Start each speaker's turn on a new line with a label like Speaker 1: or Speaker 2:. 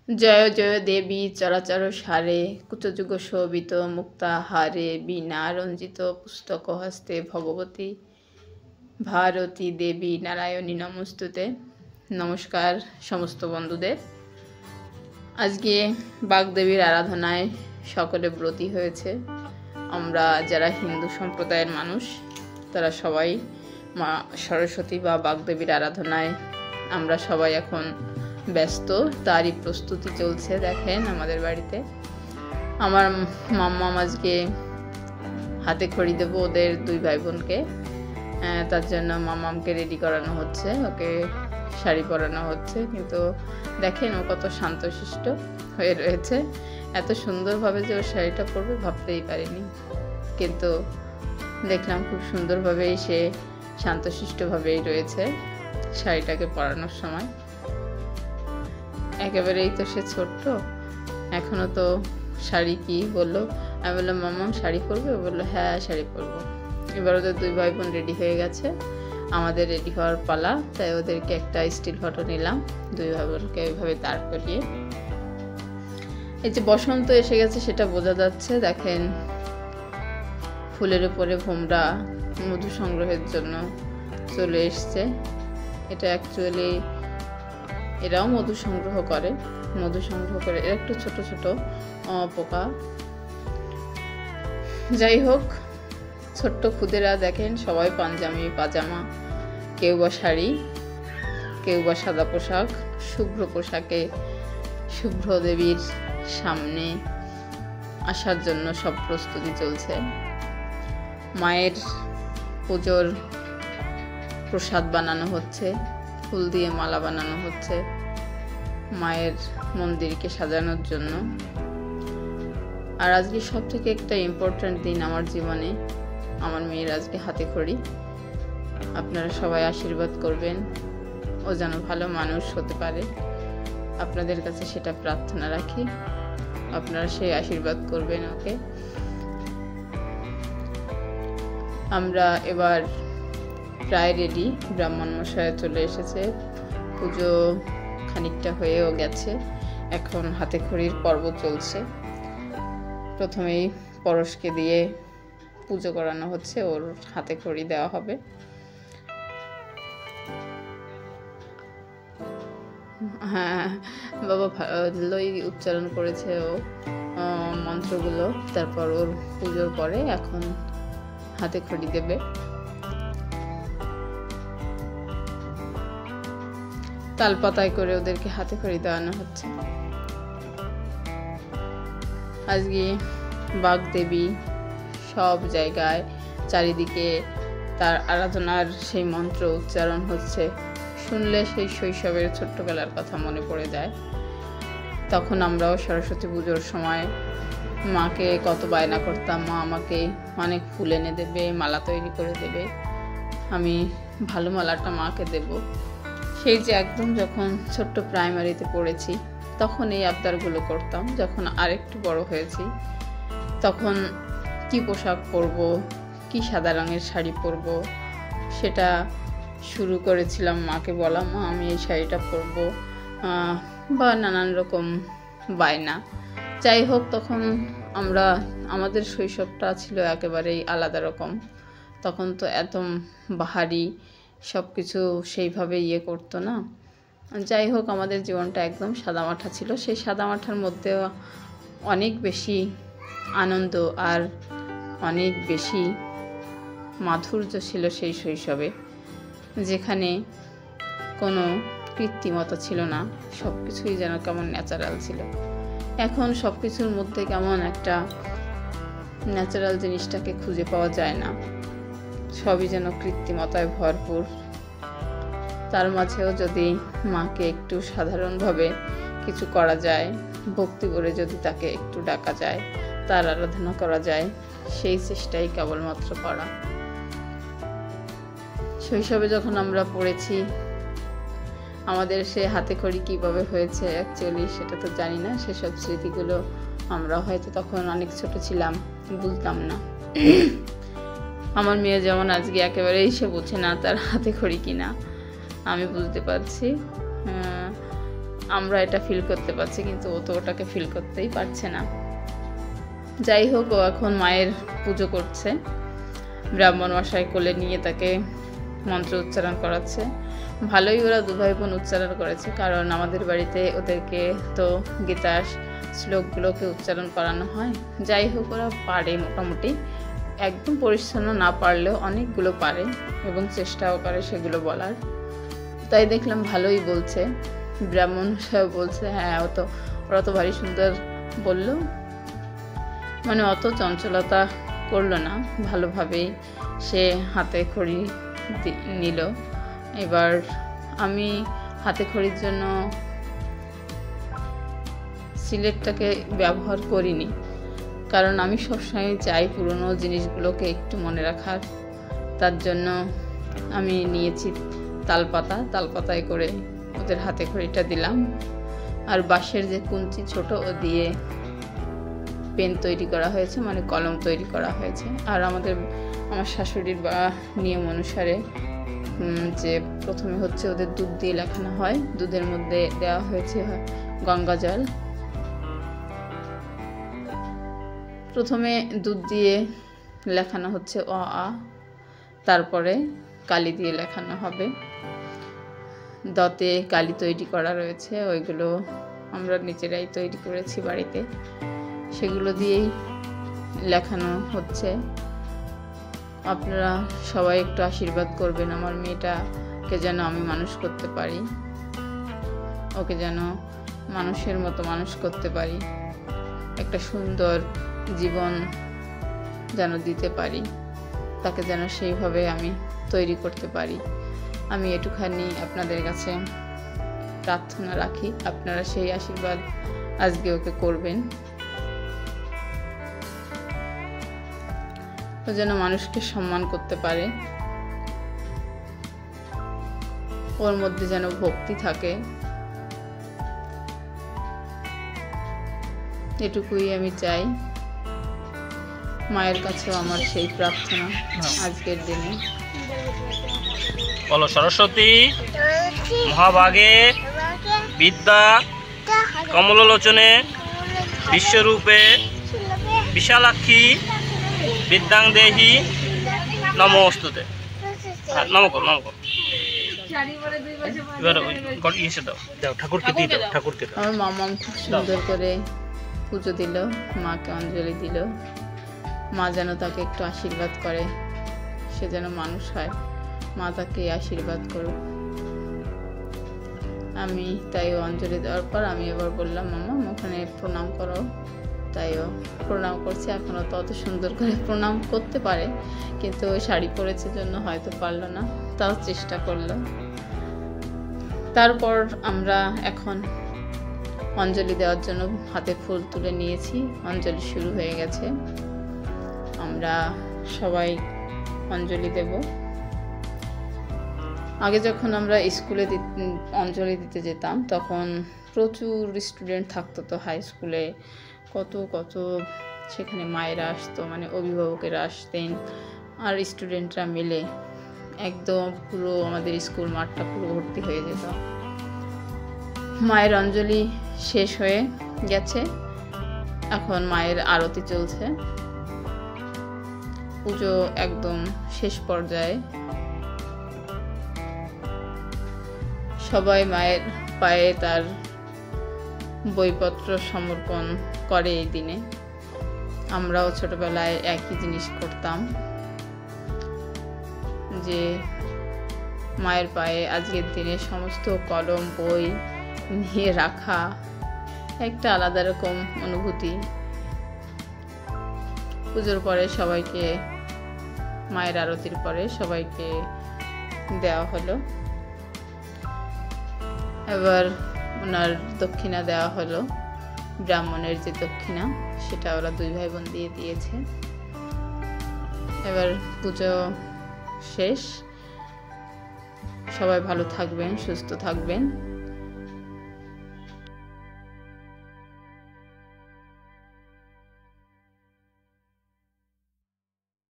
Speaker 1: জয় জয় দেবী চরাচর সারে কুচযুগ শোভিত মুক্তাহারে বীণা রঞ্জিত পুস্তক হস্তে ভগবতী ভারতী দেবী নারায়ণী নমস্তুতে। নমস্কার সমস্ত বন্ধুদের। আজকে বাগদেবীর আরাধনায় সকলে ব্রতী হয়েছে। আমরা যারা হিন্দু সম্প্রদায়ের মানুষ তারা সবাই মা সরস্বতী বা বাগদেবীর আরাধনায় আমরা সবাই এখন ব্যস্ত, তারই প্রস্তুতি চলছে। দেখেন আমাদের বাড়িতে আমার মাম্মা আজকে হাতে খড়ি দেবো ওদের দুই ভাই বোনকে, তার জন্য মাম্মামকে রেডি করানো হচ্ছে, ওকে শাড়ি পরানো হচ্ছে। কিন্তু দেখেন ও কত শান্তশিষ্ট হয়ে রয়েছে, এত সুন্দরভাবে যে ওর শাড়িটা পরবে ভাবতেই পারিনি। কিন্তু দেখলাম খুব সুন্দরভাবেই সে শান্তশিষ্টভাবেই রয়েছে শাড়িটাকে পরানোর সময়। একেবারেই তো সে ছোট্ট, এখনো তো শাড়ি কি বললো। আমি বললাম মাম্মাম শাড়ি পরবে? ও বললো হ্যাঁ শাড়ি পরবো। এবার ওদের দুই ভাই বোন রেডি হয়ে গেছে, আমাদের রেডি হওয়ার পালা। তাই ওদেরকে একটা স্টিল ফটো নিলাম, দুই ভাই বোনকে ওইভাবে দাঁড় করিয়ে। এই যে বসন্ত এসে গেছে সেটা বোঝা যাচ্ছে। দেখেন ফুলের উপরে ভোমরা মধু সংগ্রহের জন্য চলে এসছে। এটা অ্যাকচুয়ালি এরাও মধু সংগ্রহ করে, এরা একটু ছোট ছোট পোকা। যাই হোক, ছোট্ট খুদেরা দেখেন সবাই পাঞ্জাবি পাজামা, কেউ বা শাড়ি, কেউ বা সাদা পোশাক। শুভ্র পোশাকে শুভ্র দেবীর সামনে আসার জন্য সব প্রস্তুতি চলছে। মায়ের পুজোর প্রসাদ বানানো হচ্ছে, ফুল দিয়ে মালা বানানো হচ্ছে মায়ের মন্দিরকে সাজানোর জন্য। আর আজকে সব থেকে একটা ইম্পর্ট্যান্ট দিন আমার জীবনে, আমার মেয়ের আজকে হাতে খড়ি। আপনারা সবাই আশীর্বাদ করবেন, ও যেন ভালো মানুষ হতে পারে। আপনাদের কাছে সেটা প্রার্থনা রাখি, আপনারা সেই আশীর্বাদ করবেন ওকে। আমরা এবার প্রায় রেডি, ব্রাহ্মণ মশাই চলে এসেছে, পুজো খানিকটা হয়েও গেছে, এখন হাতে খড়ির পর্ব চলছে। প্রথমেই পরশকে দিয়ে পুজো করানো হচ্ছে, ওর হাতে খড়ি দেওয়া হবে। হ্যাঁ বাবা ভালোই উচ্চারণ করেছে ও মন্ত্রগুলো। তারপর ওর পুজোর পরে এখন হাতে খড়ি দেবে। তালপাতায় করে ওদেরকে হাতে খড়ি দেওয়ানো হচ্ছে। আজকে বাগদেবী সব জায়গায় চারিদিকে তার আরাধনার সেই মন্ত্র উচ্চারণ হচ্ছে। শুনলে সেই শৈশবের ছোট্টবেলার কথা মনে পড়ে যায়। তখন আমরাও সরস্বতী পুজোর সময় মাকে কত বায়না করতাম, মা আমাকে অনেক ফুল এনে দেবে, মালা তৈরি করে দেবে, আমি ভালো মালাটা মাকে দেব। সেই যে একদম যখন ছোট্ট প্রাইমারিতে পড়েছি তখন এই আবদারগুলো করতাম। যখন আরেকটু বড় হয়েছি তখন কি পোশাক পরব, কি সাদা রঙের শাড়ি পরব সেটা শুরু করেছিলাম মাকে বলা, মা আমি এই শাড়িটা পরব, বা নানান রকম বায়না। যাই হোক, তখন আমাদের শৈশবটা ছিল একেবারেই আলাদা রকম। তখন তো এত বাহারি সব কিছু সেইভাবে করতো না। যাই হোক, আমাদের জীবনটা একদম সাদামাঠা ছিল। সেই সাদামাঠার মধ্যেও অনেক বেশি আনন্দ আর অনেক বেশি মাধুর্য ছিল সেই শৈশবে, যেখানে কোনো কৃত্রিমতা ছিল না, সব কিছুই যেন কেমন ন্যাচারাল ছিল। এখন সব কিছুর মধ্যে কেমন একটা ন্যাচারাল জিনিসটাকে খুঁজে পাওয়া যায় না, সবই যেন কৃত্রিমতায় ভরপুর। তার মাঝেও যদি মাকে একটু সাধারণভাবে কিছু করা যায়, ভক্তি করে যদি তাকে একটু ডাকা যায়, তার আরাধনা করা যায়, সেই চেষ্টাই কেবলমাত্র করা। শৈশবে যখন আমরা পড়েছি আমাদের সে হাতে খড়ি কীভাবে হয়েছে অ্যাকচুয়ালি সেটা তো জানি না। সেসব স্মৃতিগুলো আমরা হয়তো তখন অনেক ছোট ছিলাম, বুঝতাম না। আমার মেয়ে যেমন আজকে একেবারেই সে বোঝে না তার হাতে খড়ি কিনা, আমি বুঝতে পারছি। আমরা এটা ফিল করতে পারছি, কিন্তু ও তো ওটাকে ফিল করতেই পারছে না। যাই হোক, ও এখন মায়ের পুজো করছে, ব্রাহ্মণ মশাই কোলে নিয়ে তাকে মন্ত্র উচ্চারণ করাচ্ছে। ভালোই ওরা দু ভাই বোন উচ্চারণ করেছে, কারণ আমাদের বাড়িতে ওদেরকে তো গীতার শ্লোকগুলোকে উচ্চারণ করানো হয়। যাই হোক, ওরা পারে মোটামুটি, একদম পরিচ্ছন্ন না পারলেও অনেকগুলো পারে এবং চেষ্টাও করে সেগুলো বলার। তাই দেখলাম ভালোই বলছে। ব্রাহ্মণ সাহেব বলছে হ্যাঁ ওরা তো ভারী সুন্দর বলল, মানে অত চঞ্চলতা করলো না, ভালোভাবেই সে হাতে খড়ি নিল। এবার আমি হাতে খড়ির জন্য সিলেটটাকে ব্যবহার করিনি, কারণ আমি সবসময় চাই পুরনো জিনিসগুলোকে একটু মনে রাখার। তার জন্য আমি নিয়েছি তালপাতায় করে ওদের হাতে খড়িটা দিলাম। আর বাঁশের যে কুঞ্চি ছোট, ও দিয়ে পেন তৈরি করা হয়েছে, মানে কলম তৈরি করা হয়েছে। আর আমার শাশুড়ির নিয়ম অনুসারে যে প্রথমে হচ্ছে ওদের দুধ দিয়ে লেখানো হয়, দুধের মধ্যে দেওয়া হয়েছে গঙ্গা জল। প্রথমে দুধ দিয়ে লেখানো হচ্ছে অ আ, তারপরে কালি দিয়ে লেখানো হবে। দতে কালি তৈরি করা রয়েছে, ওইগুলো আমরা নিজেরাই তৈরি করেছি বাড়িতে, সেগুলো দিয়েই লেখানো হচ্ছে। আপনারা সবাই একটু আশীর্বাদ করবেন আমার মেয়েটাকে, যেন আমি মানুষ করতে পারি, ওকে যেন মানুষের মতো মানুষ করতে পারি, একটা সুন্দর জীবন যেন দিতে পারি, তাকে যেন সেইভাবে আমি তৈরি করতে পারি। আমি এটুখানি আপনাদের কাছে প্রার্থনা রাখি, আপনারা সেই আশীর্বাদ আজকে ওকে করবেন। ও যেন মানুষকে সম্মান করতে পারে, ওর মধ্যে যেন ভক্তি থাকে, এটুকুই আমি চাই। মায়ের কাছেও আমার সেই প্রার্থনা আজকের দিনে।
Speaker 2: বলো সরস্বতী মহাভাগে বিদ্যা কমলোচনে বিশ্বরূপে বিশালাক্ষী বিদ্যাং দেহি নমস্তুতে। নম কর। এবার ইসে দাও ঠাকুরকে দিয়ে দাও, ঠাকুরকে দাও।
Speaker 1: আমার মামাম খুব সুন্দর করে পুজো দিল, মাকে অঞ্জলি দিল। মা যেন তাকে একটু আশীর্বাদ করে, সে যেন মানুষ হয়, মা তাকে আশীর্বাদ করুক। আমি তাইও অঞ্জলি দেওয়ার পর আমি এবার বললাম মামা ওখানে প্রণাম করো, তাইও প্রণাম করছি। এখনও তো অত সুন্দর করে প্রণাম করতে পারে, কিন্তু ওই শাড়ি পরেছে জন্য হয়তো পারলো না, তাও চেষ্টা করলো। তারপর আমরা এখন অঞ্জলি দেওয়ার জন্য হাতে ফুল তুলে নিয়েছি, অঞ্জলি শুরু হয়ে গেছে। আমরা সবাই অঞ্জলি দেব। আগে যখন আমরা স্কুলে অঞ্জলি দিতে যেতাম, তখন প্রচুর স্টুডেন্ট থাকতো, তো হাই স্কুলে কত সেখানে মায়েরা আসতো, মানে অভিভাবকেরা আসতেন, আর স্টুডেন্টরা মিলে একদম পুরো আমাদের স্কুল মাঠটা পুরো ভর্তি হয়ে যেত। মায়ের অঞ্জলি শেষ হয়ে গেছে, এখন মায়ের আরতি চলছে, পুজো একদম শেষ পর্যায়ে। সবাই মায়ের পায়ে তার বইপত্র সমর্পণ করে এই দিনে। আমরাও ছোটবেলায় একই জিনিস করতাম, যে মায়ের পায়ে আজকের দিনে সমস্ত কলম বই নিয়ে রাখা একটা আলাদা রকম অনুভূতি। পুজোর পরে সবাইকে, মায়ের আরতির পরে সবাইকে দেওয়া হলো। এবার ওনার দক্ষিণা দেওয়া হলো, ব্রাহ্মণের যে দক্ষিণা সেটা ওরা দুই ভাই বোন দিয়ে দিয়েছে। এবার পুজো শেষ, সবাই ভালো থাকবেন, সুস্থ থাকবেন।